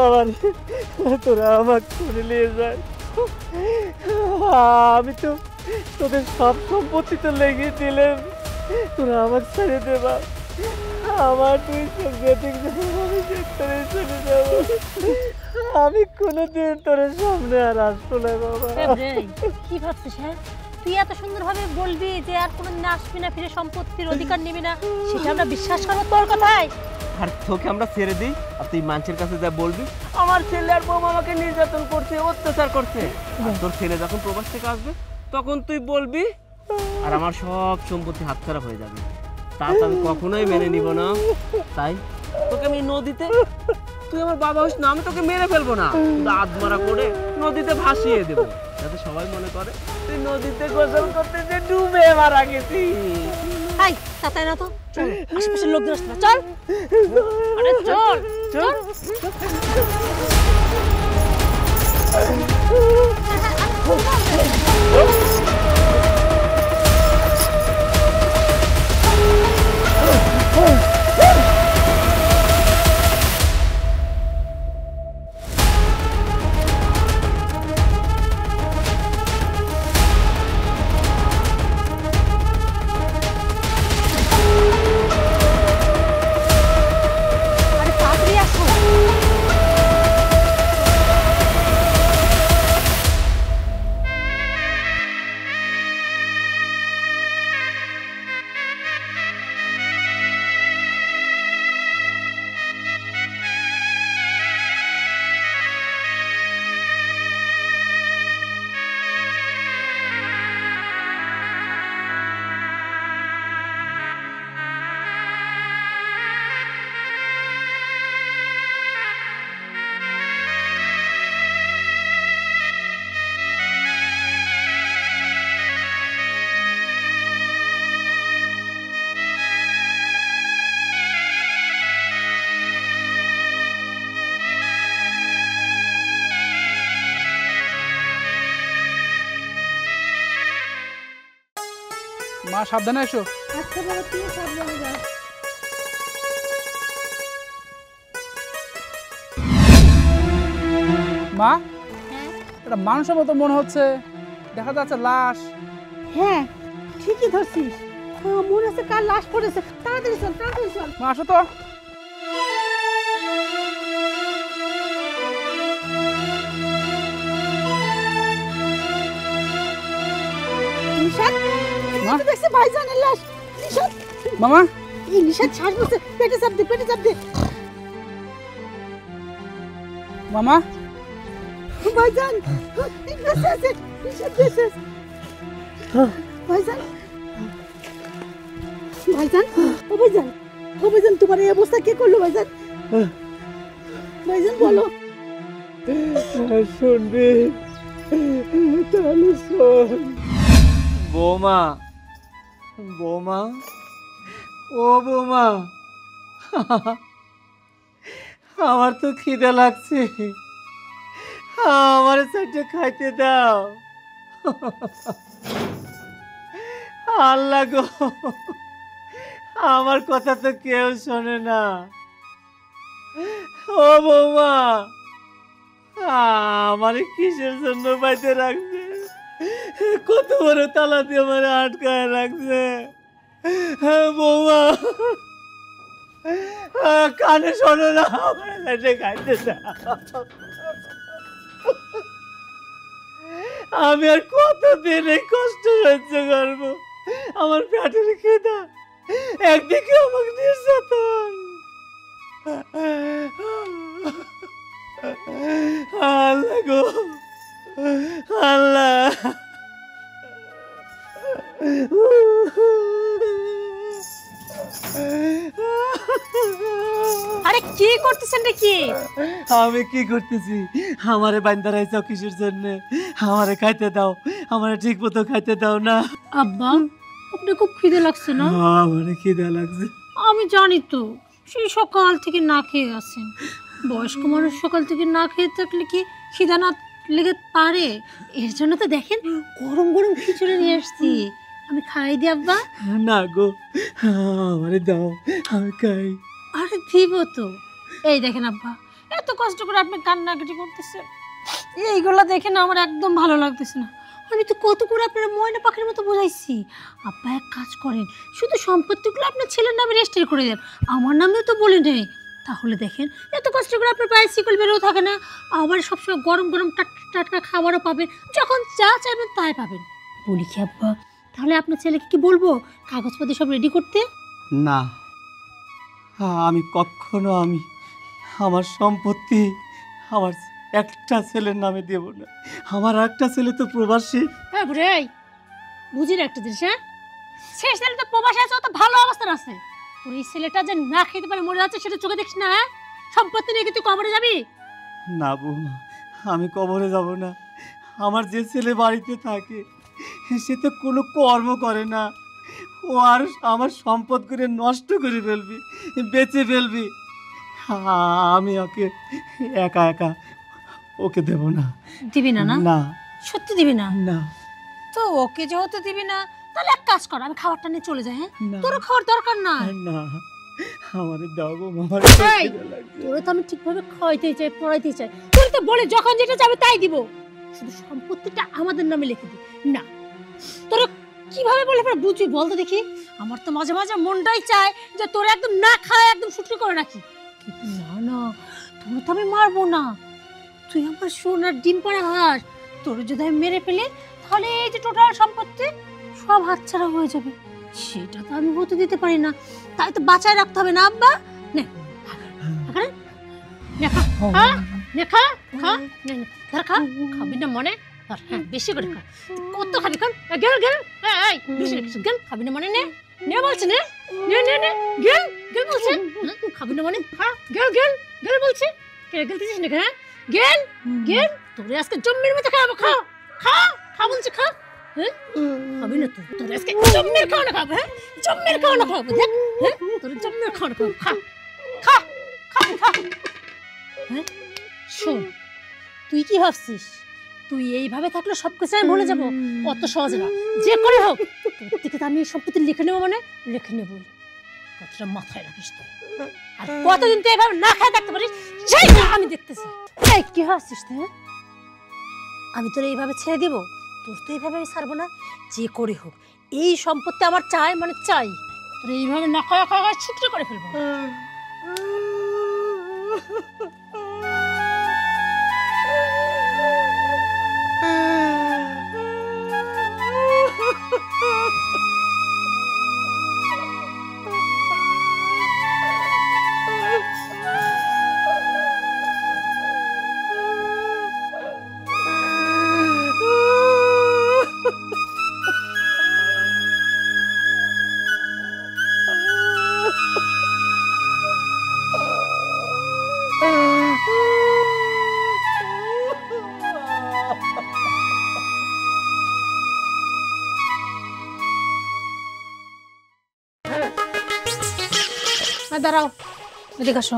বাবা তোরা আমাকে করে নিয়ে যায়, আমি তো তোদের সব সম্পত্তি তো লেগে দিলেন, তোরা আমাকে ছেড়ে দেবা, আমার তুই চলে যাব, আমি কোনোদিন তোর সামনে আর আসবো না বাবা। কি ভাবছিস? হ্যাঁ, তুই এত সুন্দর ভাবে বলবি যে আর কোনোদিন আসবি না, ফিরে সম্পত্তির অধিকার নিবি না, সেটা আমরা বিশ্বাস করবো তোর কথায়? আর তোকে আমরা ছেড়ে দিই আর তুই মানুষের কাছে যা বলবি আমার ছেলে আর বউ আমাকে নির্যাতন করছে, অত্যাচার করছে, আর তোর ছেলে যখন প্রবাস থেকে আসবে তখন তুই বলবি আর আমার সব সম্পত্তি হাতছাড়া হয়ে যাবে, তা তো আমি কখনোই মেনে নিব না। তাই তোকে আমি নদীতে, তুই আমার বাবা হোস না, আমি তোকে মেরে ফেলবো না, আধমরা করে নদীতে ভাসিয়ে দেবো, যাতে সবাই মনে করে তুই নদীতে গোসল করতে যে ডুবে মারা গেছিস। হাই তাতাই না তো, চল আশেপাশের লোকদের আসতে চল, আরে চল চল। মা সাবধানে এসো। আচ্ছা বাবা, তুই সাবধানে যা। মা, হ্যাঁ এটা মানুষের মতো মনে হচ্ছে, দেখা যাচ্ছে লাশ। হ্যাঁ ঠিকই ধরছিস, মনে হচ্ছে কার লাশ পড়েছে, তাড়াতাড়ি চল তাড়াতাড়ি চল। মা আসো তো। নিশাদ, মা দেখছি ভাইজানের লাশ। নিশাদ মামা, এই নিশাদ শ্বাস বসে, পেটে চাপ দে, পেটে চাপ দে। মামা ভাইজান বেঁচে আছে, নিশাদ বেঁচে আছে। ভাইজান ভাইজান ও ভাইজান, ও ভাইজান তোমার এই অবস্থা কে করলো ভাইজান? ভাইজান বলো। শুনবি তাহলে শোন। বৌমা, বৌমা, ও বৌমা, আমার তো খিদে লাগছে, আমার সাইডে খাইতে দাও। আল্লাহ গো, আমার কথা তো কেউ শোনে না। ও বৌমা, আমার কিসের জন্য বাইতে রাখছে, কত বড় তালা দিয়ে আমার আটকায় রাখছে। বৌমা কানে শোনো না, আমার খাইতে দাও। আমি আর কতদিন এই কষ্ট সহ্য করবো, আমার পেটের খিদা, একদিকে আমাকে নির্যাতন। আল্লাহ গো আল্লাহ। আরে কি করতেছেন রে? কি আমি কি করতেছি? আমারে বান্দা রাইছো কিসের জন্য? আমারে খাইতে দাও, আমারে ঠিক মতো খাইতে দাও না। আব্বা, আপনার খুব খিদে লাগছে না? আমারে খিদে লাগছে। আমি জানি তো, সেই সকাল থেকে না খেয়ে আছেন। বয়স্ক মানুষ সকাল থেকে না খেয়ে থাকলে কি খিদা না লেগে পারে? এর জন্য তো দেখেন গরম গরম খিচুড়ি নিয়ে আসছি, আমি খাই দি আব্বা। না গো, আমারে দাও, আমি খাই। আরে দিব তো। এই দেখেন আব্বা, এত কষ্ট করে আপনি কান্নাকাটি করতেছেন, এইগুলো দেখে না আমার একদম ভালো লাগতেছে না। আমি তো কত করে আপনার ময়না পাখির মতো বোঝাইছি। আব্বা এক কাজ করেন, শুধু সম্পত্তিগুলো আপনার ছেলের নামে রেজিস্টার করে দেন, আমার নামেও তো বলে নেই। তাহলে দেখেন এত কষ্ট করে আপনার বাইসাইকেল বেরোও থাকে না, আবার সবসময় গরম গরম টাটকা খাবারও পাবেন, যখন যা চাইবেন তাই পাবেন। বলি কি আব্বা, তাহলে আপনার ছেলেকে কি বলবো কাগজপত্র সব রেডি করতে? না, আমি কখনো আমার সম্পত্তি আমার একটা ছেলের নামে দেব না। আমার একটা ছেলে তো প্রবাসী। হ্যাঁ বুড়ে, বুঝি না একটা জিনিস, হ্যাঁ সেই ছেলে তো প্রবাসে আছে, ও তো ভালো অবস্থায় আছে। তোর এই ছেলেটা যে না খেতে পারে মরে যাচ্ছে সেটা চোখে দেখছ না? হ্যাঁ সম্পত্তি নিয়ে কি তুই কবরে যাবি? না বৌমা, আমি কবরে যাব না। আমার যে ছেলে বাড়িতে থাকে সে তো কোনো কর্ম করে না, ও আর আমার সম্পদ করে নষ্ট করে ফেলবি, বেচে ফেলবি। আমি ওকে একা একা ওকে দেব না। দিবি না? না না, সত্যি দিবি না? না। তো ওকে যেহেতু দিবি না, তাহলে এক কাজ কর, আমি খাবারটা নিয়ে চলে যাই। হ্যাঁ না। তোর খাওয়ার দরকার না। না, আমারে দাও গো, আমার এই, তোরে তো আমি ঠিকভাবে খাওয়াইতে চাই, পড়াইতে চাই, তোর তো বলে যখন যেটা যাবে তাই দিব, শুধু সম্পত্তিটা আমাদের নামে লিখে দি না। তোর কিভাবে বলে পরে বুঝবি বল তো দেখি? আমার তো মাঝে মাঝে মনটাই চায় যে তোর একদম না খায় একদম শুকনো করে রাখি, কিন্তু না না, তোর তো আমি মারবো না। তুই আমার সোনার ডিম পাড়া হার, তোর যদি আমি মেরে ফেলি তাহলে এই যে টোটাল সম্পত্তি সব হাতছাড়া হয়ে যাবে, সেটা তো আমি হতে দিতে পারি না। তাই তো বাঁচায় রাখতে হবে না আব্বা? নে খা, খাবি না মনে? হ্যাঁ বেশি করে খা, কত খাবি? খান গেল গেল, বেশি গেল খাবি না মনে? নে নে বলছে, নে নে নে নে গেল গেল বলছে, খাবি না মনে? হ্যাঁ গেল গেল গেল বলছে, কে গেলতিস না? হ্যাঁ গেল গেল, তোরে আজকে জম্মের মতো খাবো। খা খা খা বলছে, খা। হ্যাঁ খাবি না তুই, তোর আজকে জম্মের খাওয়ানো খাবো। হ্যাঁ জম্মের খাওয়ানো খাবো, দেখ। হ্যাঁ তোর জম্মের খাওয়ানো খাবো, খা খা খা খা। হ্যাঁ শোন, তুই কি ভাবছিস তুই এইভাবে থাকলে সব কিছু আমি ভুলে যাবো? অত সহজ না, যে করে হোক তোর থেকে তো আমি সম্পত্তি লিখে নেবো, মানে লিখে নেবো। কথাটা মাথায় রাখিস তুই। আর কতদিন তুই এভাবে না খেয়ে থাকতে পারিস সেইটা আমি দেখতেছি। এই কি ভাবছিস তুই? আমি তোর এইভাবে ছেড়ে দিব? তোর তো এইভাবে আমি ছাড়বো না, যে করে হোক এই সম্পত্তি আমার চাই, মানে চাই। তোর এইভাবে না খাওয়া খাওয়া ছিটকে করে ফেলবো। দাঁড়াও, এদিকে আসো।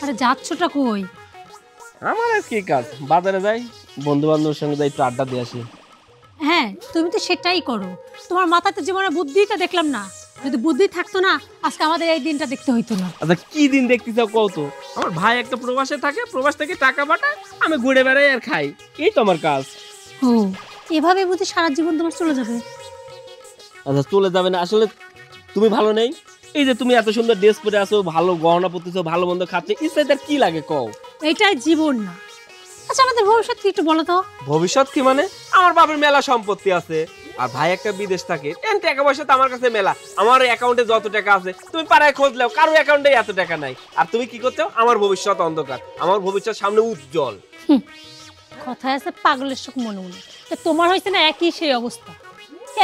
আরে যাচ্ছটা কই? আমার আর কি কাজ, বাজারে যাই, বন্ধু বান্ধবের সঙ্গে যাই, একটু আড্ডা দিয়ে আসি। হ্যাঁ তুমি তো সেটাই করো, তোমার মাথাতে জীবনে বুদ্ধিটা দেখলাম না। যদি বুদ্ধি থাকতো না আজকে আমাদের এই দিনটা দেখতে হইতো না। আচ্ছা কি দিন দেখতে চাও কও তো? আমার ভাই একটা প্রবাসে থাকে, প্রবাস থেকে টাকা পাঠায়, আমি ঘুরে বেড়াই আর খাই, এই তো আমার কাজ। ও এভাবে বুঝি সারা জীবন তোমার চলে যাবে? আচ্ছা চলে যাবে না, আসলে তুমি ভালো নেই, এই যে তুমি এত সুন্দর ড্রেস পরে আসো, ভালো গহনা পরতেছো, ভালো মন্দ খাচ্ছে, ইচ্ছাতে কি লাগে কও? এইটাই জীবন না। আচ্ছা আমাদের ভবিষ্যৎ কি একটু বলো তো? ভবিষ্যৎ কি মানে? আমার বাবার মেলা সম্পত্তি আছে, আর ভাই একটা বিদেশ থাকে, এন টাকা পয়সা তো আমার কাছে মেলা। আমার অ্যাকাউন্টে যত টাকা আছে তুমি পাড়ায় খোঁজ নাও, কারো অ্যাকাউন্টে এত টাকা নাই। আর তুমি কি করছো? আমার ভবিষ্যৎ অন্ধকার, আমার ভবিষ্যৎ সামনে উজ্জ্বল। কথায় আছে পাগলের শোক মনে মনে, তোমার হয়েছে না একই সেই অবস্থা।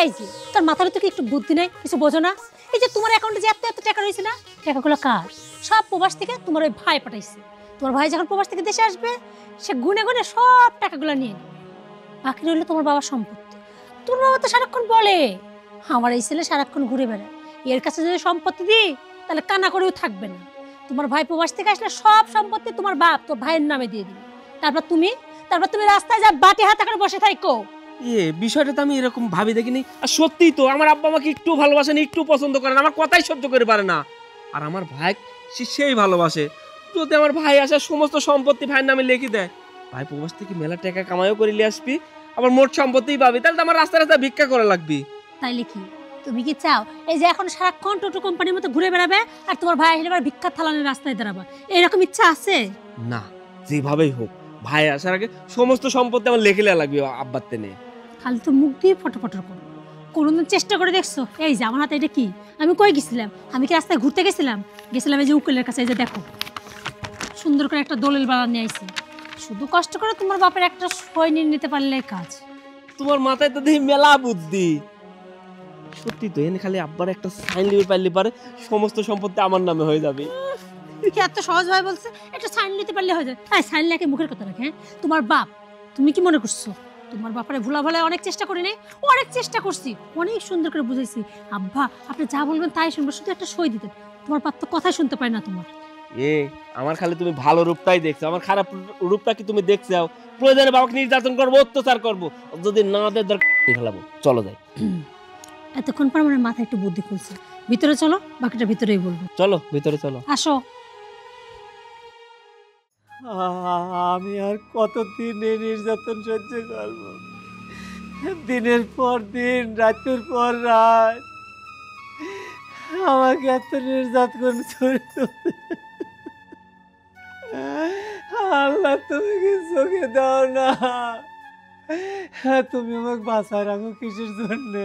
এই যে তার মাথার তো কি একটু বুদ্ধি নেই, কিছু বোঝো না? এই যে তোমার অ্যাকাউন্টে যে এত এত টাকা রয়েছে না, টাকাগুলো কার? সব প্রবাস থেকে তোমার ওই ভাই পাঠাইছে। তোমার ভাই যখন প্রবাস থেকে দেশে আসবে সে গুনে গুনে সব টাকাগুলো নিয়ে নেবে, বাকি রইলো তোমার বাবার সম্পত্তি। তোর বাবা তো সারাক্ষণ বলে আমার এই ছেলে সারাক্ষণ ঘুরে বেড়ায়, এর কাছে যদি সম্পত্তি দিই তাহলে কানা করেও থাকবে না। তোমার ভাই প্রবাস থেকে আসলে সব সম্পত্তি তোমার বাপ তোর ভাইয়ের নামে দিয়ে দিবে, তারপর তুমি রাস্তায় যা বাটি হাতে করে বসে থাকো। বিষয়টা তো আমি এরকম ভাবি দেখিনি। আর সত্যিই তো আমার আব্বা আমাকে একটু ভালোবাসেন, একটু পছন্দ করেন, আমার কথাই সহ্য করে পারে না। আর আমার ভাই সেই ভালোবাসে, যদি আমার ভাই আসার সমস্ত সম্পত্তি ভাইয়ের নামে লিখে দেয়, ভাই প্রবাস থেকে মেলা টাকা কামাইও করে নিয়ে আসবি, আবার মোট সম্পত্তিই পাবি, তাহলে তো আমার রাস্তা রাস্তা ভিক্ষা করা লাগবে। তাইলে কি তুমি কি চাও এই যে এখন সারাক্ষণ টোটো কোম্পানির মতো ঘুরে বেড়াবে আর তোমার ভাই আসলে আবার ভিক্ষার থালানের রাস্তায় দাঁড়াবে, এরকম ইচ্ছা আছে? না, যেভাবেই হোক ভাই আসার আগে সমস্ত সম্পত্তি আমার লিখে নেওয়া লাগবে আব্বার তেনে। খালি তো মুখ দিয়ে ফটোফটো করো, কোনোদিন চেষ্টা করে দেখছো? এই যে আমার হাতে এটা কি, আমি কই গেছিলাম? আমি কি রাস্তায় ঘুরতে গেছিলাম? এই যে উকিলের কাছে, এই যে দেখো সুন্দর করে একটা দলিল বানান নিয়ে আইছি। শুধু কষ্ট করে তোমার বাপের একটা সই নিয়ে নিতে পারলে কাজ। তোমার মাথায় তো দেখি মেলা বুদ্ধি। সত্যি তো, এনে খালি আব্বার একটা সাইন লিখে পারলে পারে সমস্ত সম্পত্তি আমার নামে হয়ে যাবে। কি এত সহজ ভাবে বলছে? একটা সাইন নিতে পারলে হয়ে যায়। হ্যাঁ, সাইন লেখে মুখের কথা রাখে। হ্যাঁ, তোমার বাপ, তুমি কি মনে করছো তোমার বাপারে ভুলা ভালায় অনেক চেষ্টা করি নাই? অনেক চেষ্টা করছি, অনেক সুন্দর করে বুঝাইছি। আব্বা আপনি যা বলবেন তাই শুনবো, শুধু একটা সই দিতেন। তোমার বাপ তো কথাই শুনতে পায় না তোমার। আমার খালি তুমি ভালো রূপটাই দেখছো, আমার খারাপ রূপটা কি তুমি দেখছো? প্রয়োজনে বাবাকে নির্যাতন করবো, অত্যাচার করবো, যদি না দেয় দরকার ফেলাবো। চলো যাই। এতক্ষণ পর আমার মাথায় একটু বুদ্ধি খুলছে। ভিতরে চলো, বাকিটা ভিতরেই বলবো। চলো ভিতরে চলো। আসো। আমি আর কতদিন এই নির্যাতন সহ্য করব? দিনের পর দিন, রাতের পর রাত আমাকে এত নির্যাতন করতে। আল্লাহ, তুমি কি চোখে দাও না? তুমি আমাকে বাঁচায় রাখো কিসের জন্য?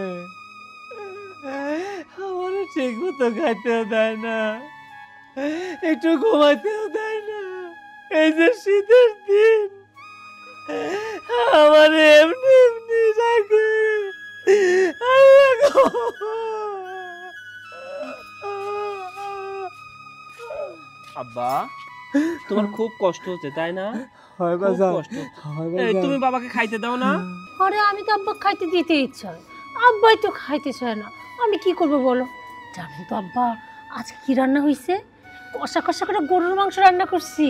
আমার ঠিক মতো খাইতেও দেয় না, একটু ঘুমাইতেও দেয় না। এই যে শীতের দিন আমার এমনি এমনি রাখে। আল্লাহ গো! আব্বা, তোমার খুব কষ্ট হচ্ছে তাই না? হয় খুব বাজার, কষ্ট হচ্ছে। হয় এই, বাজার। তুমি বাবাকে খাইতে দাও না। আরে আমি তো আব্বা খাইতে দিতে ইচ্ছা, আব্বাই তো খাইতে চায় না। আমি কি করব বলো? জানেন তো আব্বা আজকে কি রান্না হয়েছে? কষা কষা করে গরুর মাংস রান্না করছি,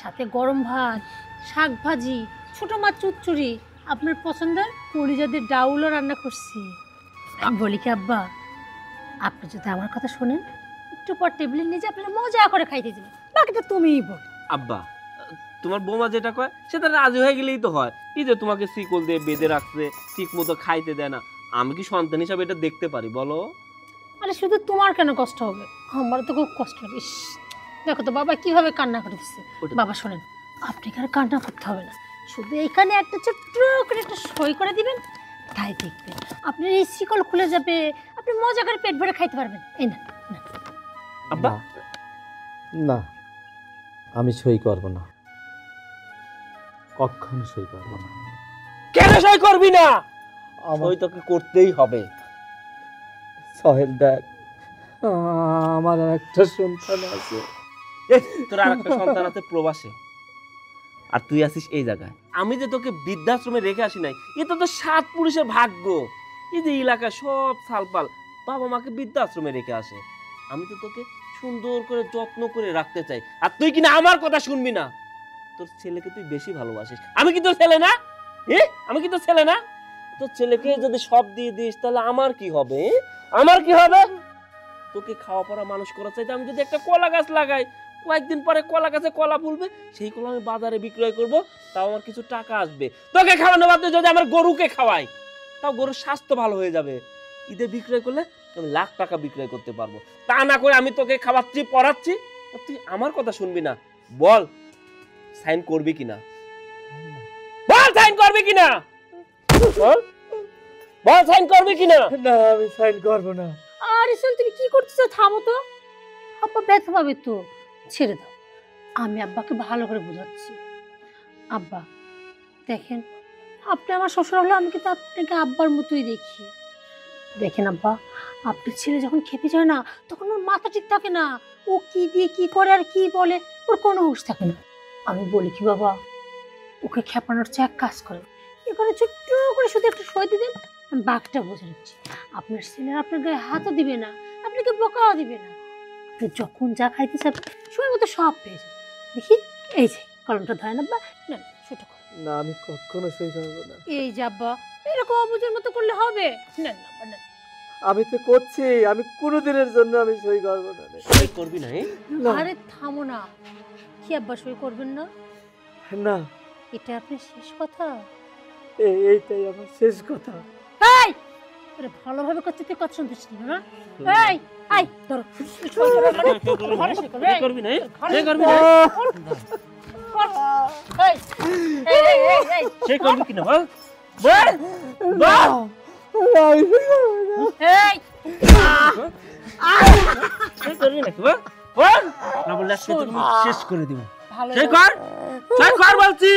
সাথে গরম ভাত, শাক ভাজি, ছোট মাছ চচ্চড়ি, আপনার পছন্দের কলিজাদের ডাউলও রান্না করছি। আমি বলি কি আব্বা, আপনি যদি আমার কথা শোনেন, একটু পর টেবিলে নিয়ে যে আপনার মজা করে খাইতে দিবেন, বাকিটা তুমিই বল। আব্বা, তোমার বৌমা যেটা কয় সেটা রাজি হয়ে গেলেই তো হয়। এই যে তোমাকে শিকল দিয়ে বেঁধে রাখছে, ঠিক মতো খাইতে দেয় না, আমি কি সন্তান হিসাবে এটা দেখতে পারি বলো? আরে শুধু তোমার কেন কষ্ট হবে, আমার তো খুব কষ্ট হবে। ইস, দেখো তো বাবা কিভাবে কান্না করে দিচ্ছে। বাবা শোনেন, আপনি আর কান্না করতে হবে না, শুধু এখানে একটা ছোট্ট করে একটা সই করে দিবেন, তাই দেখবেন আপনার এই শিকল খুলে যাবে, আপনি মজা করে পেট ভরে খাইতে পারবেন। এই না না আব্বা, না, আমি সই করব না, কখনো সই করব না। কেন সই করবি না? আমার সই তোকে করতেই হবে। সহেল দেখ, আমার আর একটা সন্তান আছে। তোর আর একটা সন্তান আছে প্রবাসে, আর তুই আছিস এই জায়গায়। আমি যে তোকে বৃদ্ধাশ্রমে রেখে আসি নাই, এটা তো 7 পুরুষের ভাগ্য। এই যে এলাকা সব সালপাল বাবা মাকে বৃদ্ধাশ্রমে রেখে আসে, আমি তো তোকে সুন্দর করে যত্ন করে রাখতে চাই, আর তুই কিনা আমার কথা শুনবি না। তোর ছেলেকে তুই বেশি ভালোবাসিস, আমি কি তোর ছেলে না? আমি কি তোর ছেলে না? তোর ছেলেকে যদি সব দিয়ে দিস তাহলে আমার কি হবে? আমার কি হবে? তোকে খাওয়া পড়া মানুষ করা চাইতে আমি যদি একটা কলা গাছ লাগাই, কয়েকদিন পরে কলা গাছে কলা ফুলবে, সেই কলা আমি বাজারে বিক্রয় করব, তাও আমার কিছু টাকা আসবে। তোকে খাওয়ানো বাদ দিয়ে যদি আমার গরুকে খাওয়াই, তাও গরুর স্বাস্থ্য ভালো হয়ে যাবে। ঈদে বিক্রয় করলে আমি লাখ টাকা বিক্রয় করতে পারবো। তা না করে আমি তোকে খাওয়াচ্ছি, পড়াচ্ছি, আর তুই আমার কথা শুনবি না। বল সাইন করবি কিনা? বল সাইন করবি কিনা? বল বল সাইন করবি কিনা? না, আমি সাইন করব না। আরে শোন, তুমি কি করতেছো? থামো তো, আব্বা ব্যথা পাবে তো, ছেড়ে দাও। আমি আব্বাকে ভালো করে বোঝাচ্ছি। আব্বা দেখেন, আপনি আমার শ্বশুর হলে আমি কিন্তু আপনাকে আব্বার মতোই দেখি। দেখেন আব্বা, আপনার ছেলে যখন খেপে যায় না, তখন ওর মাথা ঠিক থাকে না, ও কি দিয়ে কি করে আর কি বলে, ওর কোনো হুঁশ থাকে না। আমি বলি কি বাবা, ওকে খেপানোর চেয়ে এক কাজ করেন, এখানে ছোট্ট করে শুধু একটা সই দিয়ে দেন, আমি বাঘটা বুঝে নিচ্ছি। আপনার ছেলে আপনার গায়ে হাতও দিবে না, আপনাকে বকাও দিবে না, আপনি যখন যা খাইতে চাবেন সময় মতো সব পেয়ে যাবেন। দেখি এই যে কলমটা ধরেন আব্বা, নেন সেটা করুন। না, আমি কখনো সই করব না। এই যে আব্বা, এরকম অবুঝের মতো করলে হবে? নেন না আব্বা, নেন। আমি তো করছি, আমি কোনোদিনের জন্য আমি সই করব না। সই করবি না? না। আরে থামো না, কি আব্বা সই করবেন না? না, এটা আপনার শেষ কথা? এইটাই আমার শেষ কথা। এই আরে ভালোভাবে কথা তুই কথা শুনতেছিস না? এই আই ধর ঘরে সই করবে। করবি না? ঘরে করবি না? এই এই এই এই সে করবি কি না? বল বল বল। এই সে করবি নাকি? বল বল। না বললে আজকে তোকে আমি শেষ করে দিব। ভালো সে কর, সে কর বলছি।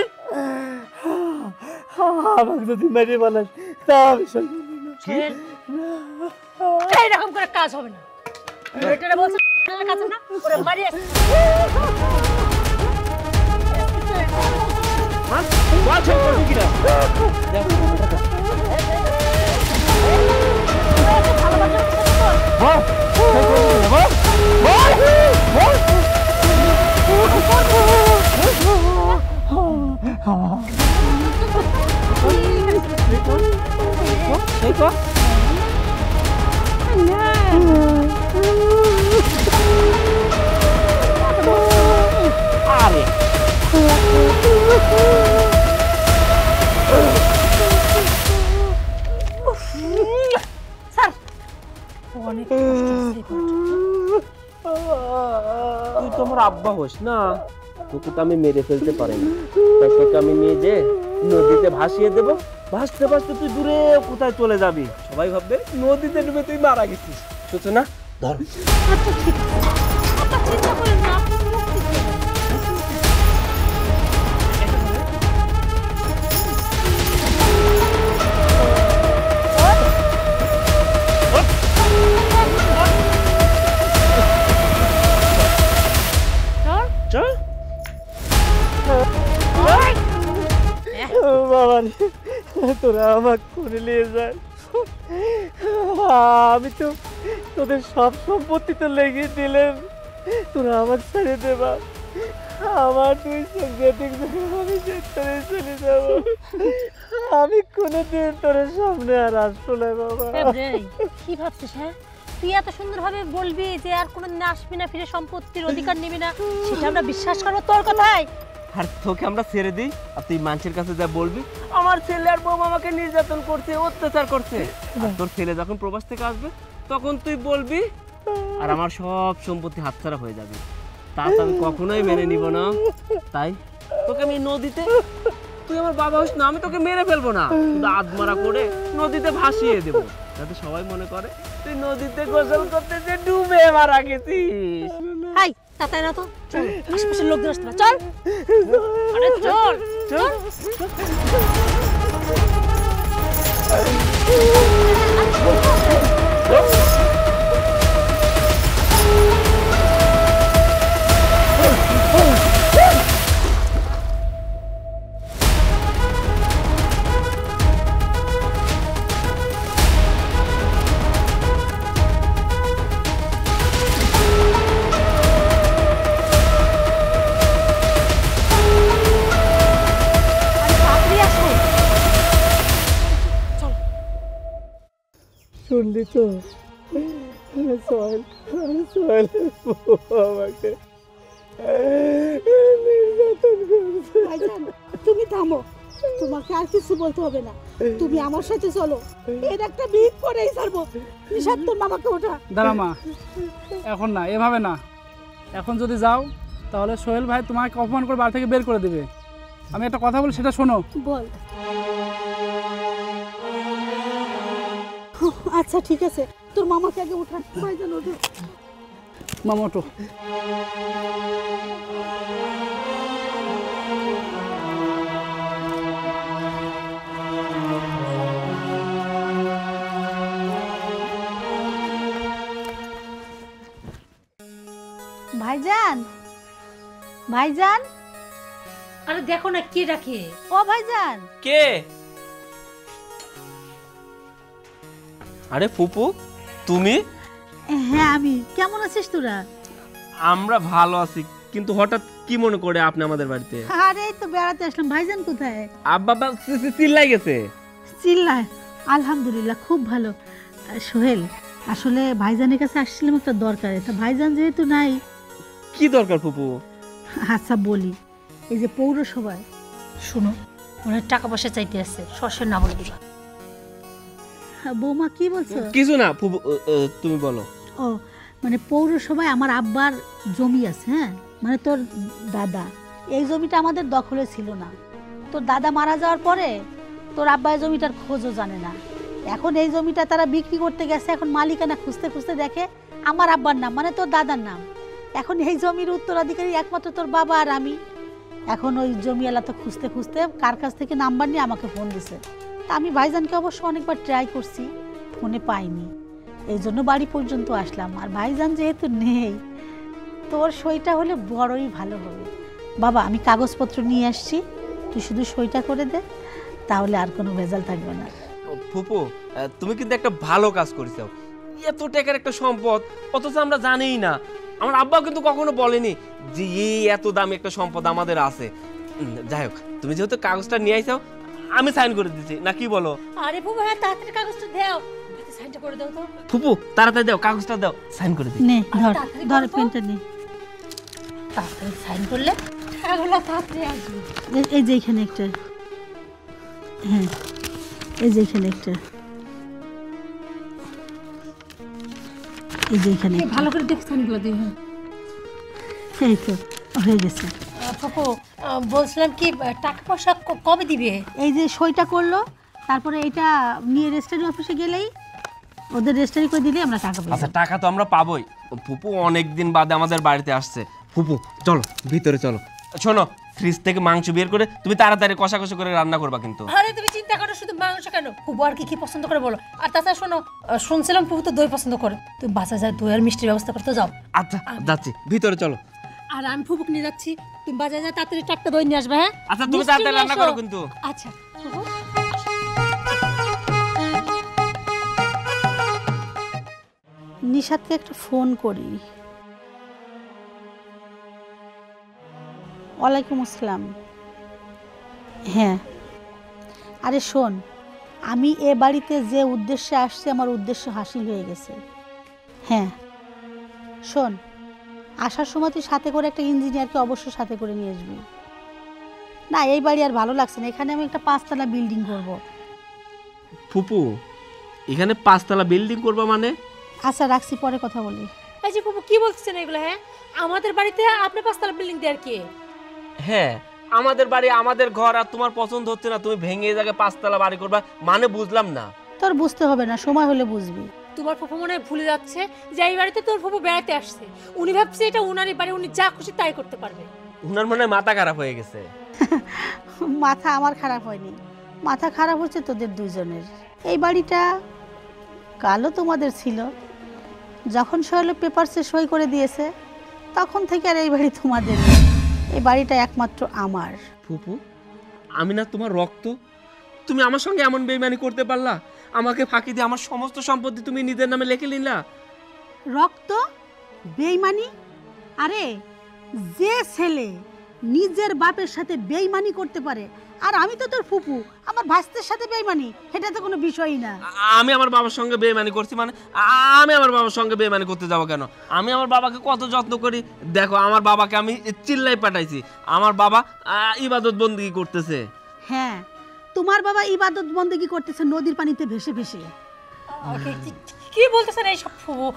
আমাকে যদি মেরে বলেন তা আমি সই করবো না। এইরকম করে কাজ হবে না। এটা বলছে কাজ না ওরে মারি বল সে করবি কি না? বল সে করবি কি না? বল বল সে কর। আরে স্যার অনেক তুই তো আমার আব্বা হোস না, তোকে তো আমি মেরে ফেলতে পারি না, তাই তোকে আমি নিয়ে যে নদীতে ভাসিয়ে দেব। ভাসতে ভাসতে তুই দূরে কোথায় চলে যাবি, সবাই ভাববে নদীতে ডুবে তুই মারা গেছিস। সূচনা ধর। আচ্ছা ঠিক আছে আপা চিন্তা করেন না আপনি মুক্তি পেয়ে চল বাবা তোরা আমাকে করে নিয়ে যায়। আমি তো তোদের সব সম্পত্তি তো লেগে দিলেন, তোরা আমাকে ছেড়ে দেবা। আমার তুই যেদিক আমি সেখানে চলে যাব। আমি কোনোদিন তোর সামনে আর আসবো না বাবা। কি ভাবছিস? হ্যাঁ তুই এত সুন্দরভাবে বলবি যে আর কোনোদিন আসবি না, ফিরে সম্পত্তির অধিকার নিবি না, সেটা আমরা বিশ্বাস করবো তোর কথাই? আর তোকে আমরা ছেড়ে দিই আর তুই মানুষের কাছে যা বলবি আমার ছেলে আর বউ আমাকে নির্যাতন করছে, অত্যাচার করছে। আর তোর ছেলে যখন প্রবাস থেকে আসবে তখন তুই বলবি আর আমার সব সম্পত্তি হাতছাড়া হয়ে যাবে। তা তো আমি কখনোই মেনে নিব না। তাই তোকে আমি নদীতে, তুই আমার বাবা হোস না, আমি তোকে মেরে ফেলবো না, শুধু আধমারা করে নদীতে ভাসিয়ে দেবো, যাতে সবাই মনে করে তুই নদীতে গোসল করতে যে ডুবে মারা গেছিস। হাই তাতাই না তো, চল আশেপাশের লোকজন আসতে পারে, চল আরে চল চল। শুনলি তো সোহেল, সোহেল আমাকে নির্যাতন করছে। ভাইজান তুমি থামো, তোমাকে আর কিছু বলতে হবে না, তুমি আমার সাথে চলো, এর একটা বিট করেই ছাড়বো। নিশাদ তোর মামাকে ওঠা। দাঁড়া মা, এখন না, এভাবে না। এখন যদি যাও তাহলে সোহেল ভাই তোমাকে অপমান করে বাড়ি থেকে বের করে দেবে। আমি একটা কথা বলি, সেটা শোনো। বল। আচ্ছা ঠিক আছে, তোর মামাকে আগে ওঠা। ভাইজান ওঠো। মামা ওঠো। ভাইজান, ভাইজান, আরে দেখো না কে ডাকে। ও ভাইজান। কে? আরে ফুপু তুমি? হ্যাঁ আমি। কেমন আছিস তোরা? আমরা ভালো আছি, কিন্তু হঠাৎ কি মনে করে আপনি আমাদের বাড়িতে? আরে এই তো বেড়াতে আসলাম। ভাইজান কোথায়? আব্বা চিল্লাই গেছে। চিল্লায়? আলহামদুলিল্লাহ খুব ভালো। সোহেল, আসলে ভাইজানের কাছে আসছিলাম একটা দরকারে, তা ভাইজান যেহেতু নাই। কি দরকার ফুপু? আচ্ছা বলি, এই যে পৌরসভায় শুনো, ওনার টাকা পয়সা চাইতে আসছে, সরাসরি না বলে দিবা। বৌমা কি বলছো? কিছু না ফুপু, তুমি বলো। ও মানে পৌরসভায় আমার আব্বার জমি আছে, হ্যাঁ মানে তোর দাদা, এই জমিটা আমাদের দখলে ছিল না। তোর দাদা মারা যাওয়ার পরে তোর আব্বা এই জমিটার খোঁজও জানে না। এখন এই জমিটা তারা বিক্রি করতে গেছে, এখন মালিকানা খুঁজতে খুঁজতে দেখে আমার আব্বার নাম মানে তোর দাদার নাম। এখন এই জমির উত্তরাধিকারী একমাত্র তোর বাবা আর আমি। এখন ওই জমিওয়ালা তো খুঁজতে খুঁজতে কার কাছ থেকে নাম্বার নিয়ে আমাকে ফোন দিছে। তা আমি ভাইজানকে অবশ্য অনেকবার ট্রাই করছি, ফোনে পাইনি, এই জন্য বাড়ি পর্যন্ত আসলাম। আর ভাইজান যেহেতু নেই, তোর সইটা হলে বড়ই ভালো হবে। বাবা আমি কাগজপত্র নিয়ে আসছি, তুই শুধু সইটা করে দে, তাহলে আর কোনো ভেজাল থাকবে না। ফুপু, তুমি কিন্তু একটা ভালো কাজ করেছো। এত টাকার একটা সম্পদ, অথচ আমরা জানিই না। আমার আব্বাও কিন্তু কখনো বলেনি যে এই এত দামি একটা সম্পদ আমাদের আছে। যাই হোক, তুমি যেহেতু কাগজটা নিয়ে আইছো, আমি সাইন করে দিচ্ছি, না কি বলো? আরে বাবু, হ্যাঁ তাড়াতাড়ি কাগজটা দাও, সাইনটা করে দাও তো। ফুপু তাড়াতাড়ি দাও, কাগজটা দাও, সাইন করে দিই। নে ধর তাড়াতাড়ি ধর করো তো। পেনটা নে। তাড়াতাড়ি সাইন করলে টাকাগুলো তাড়াতাড়ি আসবে। এই যে এখানে একটা, হ্যাঁ এই যে এখানে একটা, এই যে এখানে একটা। ভালো করে দেখে সাইনগুলো দিও। এই তো হয়ে গেছে। ফুপু, বলছিলাম কি, টাকা পয়সা কবে দিবে? এই যে সইটা করলো, তারপরে এটা নিয়ে রেজিস্ট্রি অফিসে গেলেই ওদের রেজিস্ট্রি করে দিলে আমরা টাকা পাবো। আচ্ছা, টাকা তো আমরা পাবোই। ফুপু অনেকদিন বাদে আমাদের বাড়িতে আসছে। ফুপু চলো ভিতরে চলো। শোনো, ফ্রিজ থেকে মাংস বের করে তুমি তাড়াতাড়ি কষাকষি করে রান্না করবা কিন্তু। আরে তুমি চিন্তা করো শুধু মাংস কেন, ফুপু আর কি পছন্দ করে বলো। আর তাছাড়া শোনো, শুনছিলাম ফুপু তো দই পছন্দ করে, তুমি বাসা যায় দই আর মিষ্টির ব্যবস্থা করতে যাও। আচ্ছা যাচ্ছি, ভিতরে চলো। আর আমি ফুপুকে নিয়ে যাচ্ছি, তুমি বাজারে যা তাড়াতাড়ি টাটকা দই নিয়ে আসবে। হ্যাঁ আচ্ছা, তুমি মিষ্টি তাড়াতাড়ি নিয়ে রান্না এসো। করো কিন্তু। আচ্ছা ফুপু। নিশাদকে একটা ফোন করি। ওয়ালাইকুম আসসালাম। হ্যাঁ আরে শোন, আমি এ বাড়িতে যে উদ্দেশ্যে আসছি আমার উদ্দেশ্য হাসিল হয়ে গেছে। হ্যাঁ শোন, আসার সময় তুই সাথে করে একটা ইঞ্জিনিয়ারকে অবশ্যই সাথে করে নিয়ে আসবি। না এই বাড়ি আর ভালো লাগছে না, এখানে আমি একটা 5 তলা বিল্ডিং করব। ফুপু, এখানে 5 তলা বিল্ডিং করবা মানে? আচ্ছা রাখছি, পরে কথা বলি। এই যে ফুপু কি বলছেন এগুলো? হ্যাঁ আমাদের বাড়িতে আপনি 5 তলা বিল্ডিং দেয়ার কি? হ্যাঁ, আমাদের বাড়ি আমাদের ঘর, আর তোমার পছন্দ হচ্ছে না, তুমি ভেঙে এই জায়গায় 5 তলা বাড়ি করবা মানে? বুঝলাম না। তোর বুঝতে হবে না, সময় হলে বুঝবি। তোমার ফুপু মনে হয় ভুলে যাচ্ছে যে এই বাড়িতে তোর ফুপু বেড়াতে আসছে। উনি ভাবছে এটা উনারই বাড়ি, উনি যা খুশি তাই করতে পারবে। উনার মনে হয় মাথা খারাপ হয়ে গেছে। মাথা আমার খারাপ হয়নি, মাথা খারাপ হচ্ছে তোদের দুজনের। এই বাড়িটা কালও তোমাদের ছিল, যখন সোহেল পেপারসে সই করে দিয়েছে তখন থেকে আর এই বাড়ি তোমাদের নেই। এই বাড়িটা একমাত্র আমার। ফুপু, আমি না তোমার রক্ত? তুমি আমার সঙ্গে এমন বেইমানি করতে পারলা? আমাকে ফাঁকি দিয়ে আমার সমস্ত সম্পত্তি তুমি নিজের নামে লিখে নিলা। রক্ত? বেইমানি? আরে যে ছেলে নিজের বাপের সাথে বেইমানি করতে পারে, আর আমি তো তোর ফুপু, আমার ভাস্তের সাথে বেইমানি, এটা তো কোনো বিষয়ই না। আমি আমার বাবার সঙ্গে বেইমানি করছি মানে? আমি আমার বাবার সঙ্গে বেইমানি করতে যাবো কেন? আমি আমার বাবাকে কত যত্ন করি। দেখো, আমার বাবাকে আমি চিল্লাই পাঠাইছি, আমার বাবা ইবাদত বন্দেগী করতেছে। হ্যাঁ তোমার বাবা ইবাদত বন্দেগী করতেছে নদীর পানিতে ভেসে ভেসে। কি বলতেছেন এই সব ফুপু?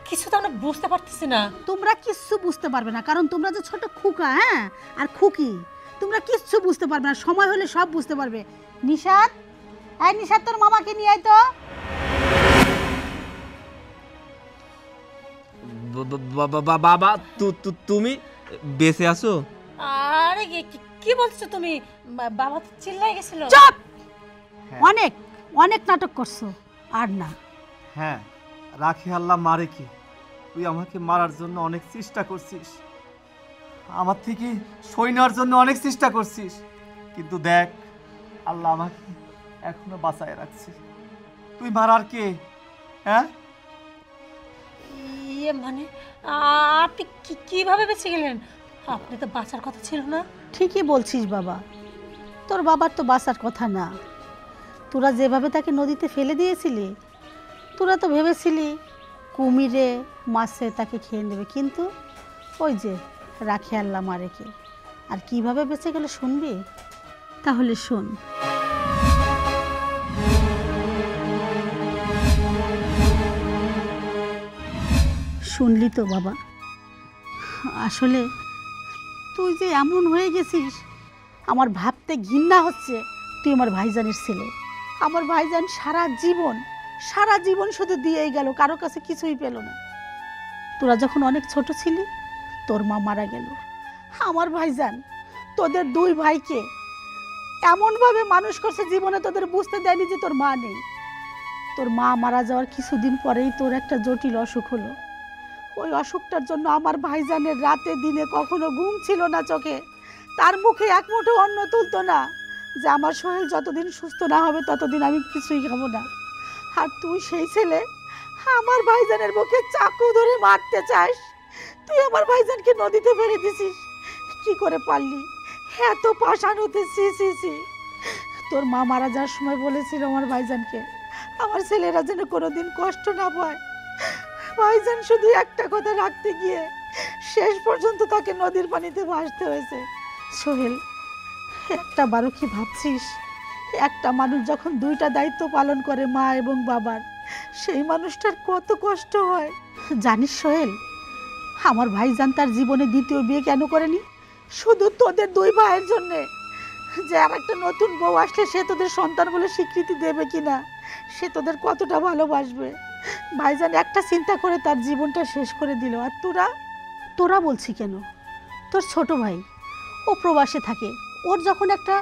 কিছু তো আমরা বুঝতে পারতেছি না। তোমরা কিচ্ছু বুঝতে পারবে না, কারণ তোমরা যে ছোট খুকা, হ্যাঁ আর খুকি, তোমরা কিচ্ছু বুঝতে পারবে না। সময় হলে সব বুঝতে পারবে। নিশাদ, এই নিশাদ তোর মামাকে নিয়ে আয় তো। বাবা, তুমি বেঁচে আছো? আরে কি বলছো তুমি? বাবা তো চিল্লাই গেছিল। চুপ! অনেক অনেক নাটক করছো, আর না। হ্যাঁ, রাখি আল্লাহ মারে কি, তুই আমাকে মারার জন্য অনেক চেষ্টা করছিস, আমার থেকে সই নেওয়ার জন্য অনেক চেষ্টা করছিস, কিন্তু দেখ আল্লাহ আমাকে এখনো বাঁচায় রাখছে। তুই মারার কে? হ্যাঁ ইয়ে মানে আপনি কিভাবে বেঁচে গেলেন? আপনি তো বাঁচার কথা ছিল না। ঠিকই বলছিস বাবা, তোর বাবার তো বাঁচার কথা না। তোরা যেভাবে তাকে নদীতে ফেলে দিয়েছিলি, তোরা তো ভেবেছিলি কুমিরে মাছে তাকে খেয়ে নেবে, কিন্তু ওই যে রাখে আল্লাহ মারেকে। আর কিভাবে বেঁচে গেল শুনবি? তাহলে শোন। শুনলি তো বাবা, আসলে তুই যে এমন হয়ে গেছিস, আমার ভাবতে ঘৃণা হচ্ছে। তুই আমার ভাইজানের ছেলে। আমার ভাইজান সারা জীবন শুধু দিয়েই গেল, কারো কাছে কিছুই পেল না। তোরা যখন অনেক ছোট ছিলি তোর মা মারা গেল। আমার ভাইজান তোদের দুই ভাইকে এমনভাবে মানুষ করছে, জীবনে তোদের বুঝতে দেয়নি যে তোর মা নেই। তোর মা মারা যাওয়ার কিছুদিন পরেই তোর একটা জটিল অসুখ হলো। ওই অসুখটার জন্য আমার ভাইজানের রাতে দিনে কখনো ঘুম ছিল না চোখে। তার মুখে এক মুঠো অন্ন তুলতো না, যে আমার সোহেল যতদিন সুস্থ না হবে ততদিন আমি কিছুই খাবো না। আর তুই সেই ছেলে আমার ভাইজানের বুকে চাকু ধরে মারতে চাস। তুই আমার ভাইজানকে নদীতে ফেলে দিছিস। কি করে পারলি? এত পাষাণ হতে সি। তোর মা মারা যাওয়ার সময় বলেছিল আমার ভাইজানকে, আমার ছেলেরা যেন কোনোদিন কষ্ট না পায়। ভাইজান শুধু একটা কথা রাখতে গিয়ে শেষ পর্যন্ত তাকে নদীর পানিতে ভাসতে হয়েছে। সোহেল, একটা বারো কি ভাবছিস? একটা মানুষ যখন দুইটা দায়িত্ব পালন করে, মা এবং বাবার, সেই মানুষটার কত কষ্ট হয় জানিস সোহেল? আমার ভাইজান তার জীবনে দ্বিতীয় বিয়ে কেন করেনি? শুধু তোদের দুই ভাইয়ের জন্যে, যে আর একটা নতুন বউ আসলে সে তোদের সন্তান বলে স্বীকৃতি দেবে কিনা, সে তোদের কতটা ভালোবাসবে। ভাইজান একটা চিন্তা করে তার জীবনটা শেষ করে দিল। আর তোরা বলছি কেন? তোর ছোট ভাই ও প্রবাসে থাকে। ওর যখন একটা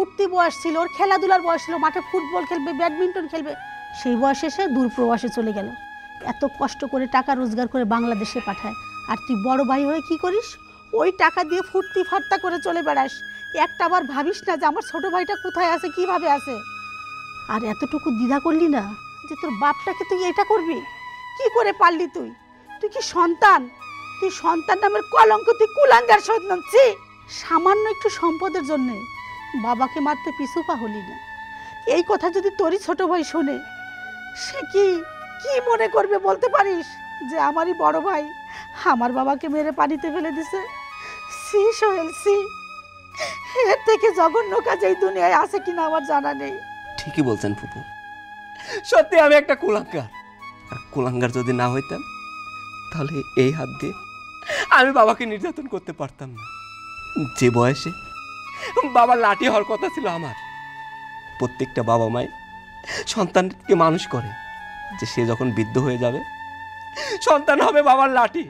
উঠতি বয়স ছিল, ওর খেলাধুলার বয়স ছিল, মাঠে ফুটবল খেলবে, ব্যাডমিন্টন খেলবে, সেই বয়সে সে দূর প্রবাসে চলে গেল। এত কষ্ট করে টাকা রোজগার করে বাংলাদেশে পাঠায়। আর তুই বড় ভাই হয়ে কি করিস? ওই টাকা দিয়ে ফুর্তি ফার্তা করে চলে বেড়াস। একটা আবার ভাবিস না যে আমার ছোট ভাইটা কোথায় আছে, কিভাবে আছে। আর এতটুকু দ্বিধা করলি না যে তোর বাপটাকে তুই এটা করবি? কি করে পারলি? তুই কি সন্তান? তুই সন্তান নামের কলঙ্ক, তুই কুলাঙ্গার সন্তান। সামান্য একটু সম্পদের জন্যে বাবাকে মারতে পিছু পা হলি না। এই কথা যদি তোরই ছোট ভাই শোনে, সে কি মনে করবে বলতে পারিস? যে আমারই বড় ভাই আমার বাবাকে মেরে পানিতে ফেলে দিছে। সি সোহেল, সি। এর থেকে জঘন্য কাজ এই দুনিয়ায় আছে কিনা আমার জানা নেই। ঠিকই বলছেন ফুপু, সত্যি আমি একটা কুলাঙ্গার। আর কুলাঙ্গার যদি না হইতাম তাহলে এই হাত দিয়ে আমি বাবাকে নির্যাতন করতে পারতাম না। যে বয়সে বাবার লাঠি হওয়ার কথা ছিল আমার। প্রত্যেকটা বাবা মাই সন্তানকে মানুষ করে যে সে যখন বৃদ্ধ হয়ে যাবে সন্তান হবে বাবার লাঠি।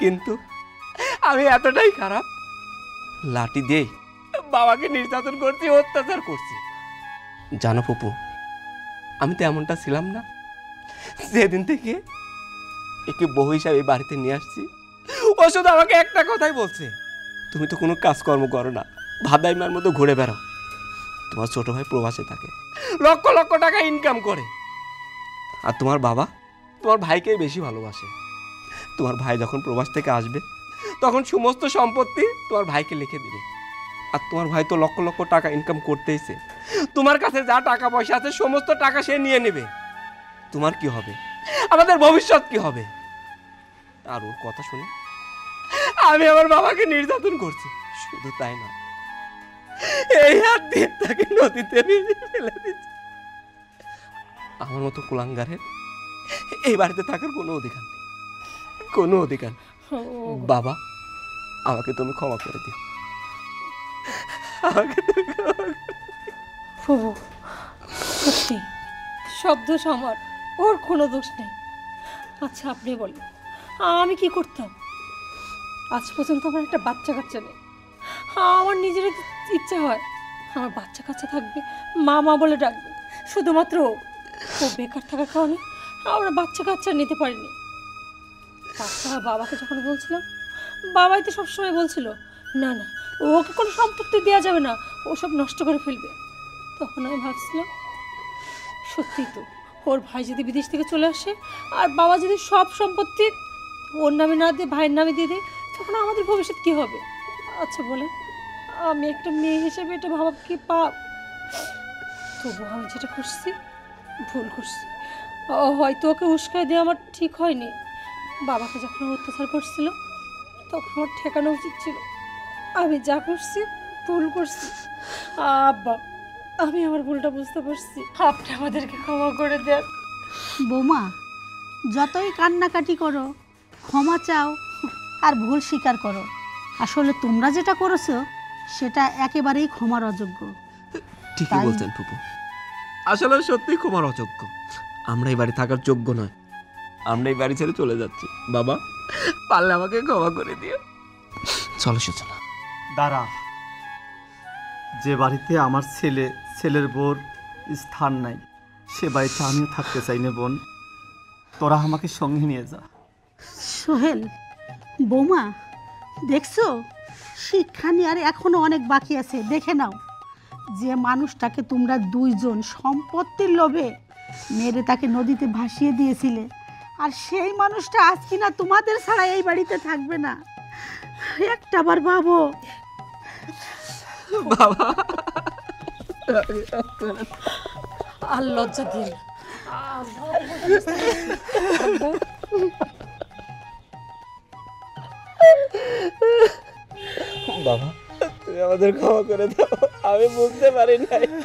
কিন্তু আমি এতটাই খারাপ, লাঠি দিয়েই বাবাকে নির্যাতন করছি, অত্যাচার করছি। জানো ফুপু, আমি তো এমনটা ছিলাম না। যেদিন থেকে একে বউ হিসাবে বাড়িতে নিয়ে আসছি, ও শুধু আমাকে একটা কথাই বলছে, তুমি তো কোনো কাজকর্ম করো না, ভাদাইমার মতো ঘুরে বেড়াও। তোমার ছোট ভাই প্রবাসে থাকে, লক্ষ লক্ষ টাকা ইনকাম করে। আর তোমার বাবা তোমার ভাইকেই বেশি ভালোবাসে। তোমার ভাই যখন প্রবাস থেকে আসবে তখন সমস্ত সম্পত্তি তোমার ভাইকে লিখে দিবে। আর তোমার ভাই তো লক্ষ লক্ষ টাকা ইনকাম করতেইছে। তোমার কাছে যা টাকা পয়সা আছে সমস্ত টাকা সে নিয়ে নেবে। তোমার কি হবে? আমাদের ভবিষ্যৎ কি হবে? আর ওর কথা শুনে আমি আমার বাবাকে নির্যাতন করছি। শুধু তাই না, এই হাত দিয়ে তাকে নদীতে ফেলে দিচ্ছি। আমার মতো কুলাঙ্গারের এই বাড়িতে থাকার কোনো অধিকার নেই, কোনো অধিকার নেই। বাবা, আমাকে তুমি ক্ষমা করে দিও। ফুবু, সত্যি সব দোষ আমার, ওর কোনো দোষ নেই। আচ্ছা আপনি বলেন, আমি কি করতাম? আজ পর্যন্ত আমার একটা বাচ্চা কাচ্চা নেই। আমার নিজের ইচ্ছা হয় আমার বাচ্চা কাচ্চা থাকবে, মা মা বলে ডাকবে। শুধুমাত্র ও বেকার থাকার কারণে আমরা বাচ্চা কাচ্চা নিতে পারিনি। তাছাড়া বাবাকে যখন বলছিলাম, বাবাই তো সবসময় বলছিল না না, ওকে কোনো সম্পত্তি দেওয়া যাবে না, ও সব নষ্ট করে ফেলবে। তখন আমি ভাবছিলাম সত্যিই তো, ওর ভাই যদি বিদেশ থেকে চলে আসে আর বাবা যদি সব সম্পত্তি ওর নামে না দিয়ে ভাইয়ের নামে দিয়ে দেয়, তখন আমাদের ভবিষ্যৎ কী হবে? আচ্ছা বলেন, আমি একটা মেয়ে হিসেবে এটা ভাবা কি পাপ? তবু আমি যেটা করছি ভুল করছি। হয়তো ওকে উস্কাই দিয়ে আমার ঠিক হয়নি। বাবাকে যখন অত্যাচার করছিল তখন আমার ঠেকানো উচিত ছিল। আমি যা করছি ভুল করছি। আব্বা, আমি আমার ভুলটা বুঝতে পারছি, আপনি আমাদেরকে ক্ষমা করে দেন। বৌমা, যতই কান্নাকাটি করো, ক্ষমা চাও আর ভুল স্বীকার করো, আসলে তোমরা যেটা করেছো সেটা একেবারেই ক্ষমার অযোগ্য। ঠিকই তাই- বলছেন ফুপু, আসলে সত্যিই ক্ষমার অযোগ্য। আমরা এই বাড়ি থাকার যোগ্য নয়, আমরা এই বাড়ি ছেড়ে চলে যাচ্ছি। বাবা, পারলে আমাকে ক্ষমা করে দিও। চলো সূচনা। দাঁড়া, যে বাড়িতে আমার ছেলের বোর স্থান নাই, সে বাড়িতে আমিও থাকতে চাই না বোন। তোরা আমাকে সঙ্গে নিয়ে যা। সোহেল, বৌমা, দেখছো শিক্ষা নেওয়ার এখনো অনেক বাকি আছে। দেখে নাও, যে মানুষটাকে তোমরা দুইজন সম্পত্তির লোভে মেরে তাকে নদীতে ভাসিয়ে দিয়েছিলে, আর সেই মানুষটা আজ কিনা তোমাদের ছাড়া এই বাড়িতে থাকবে না। একটাবার ভাবো। আর লজ্জা দিন। বাবা, তুমি আমাদের ক্ষমা করে দাও, আমি বুঝতে পারি নাই।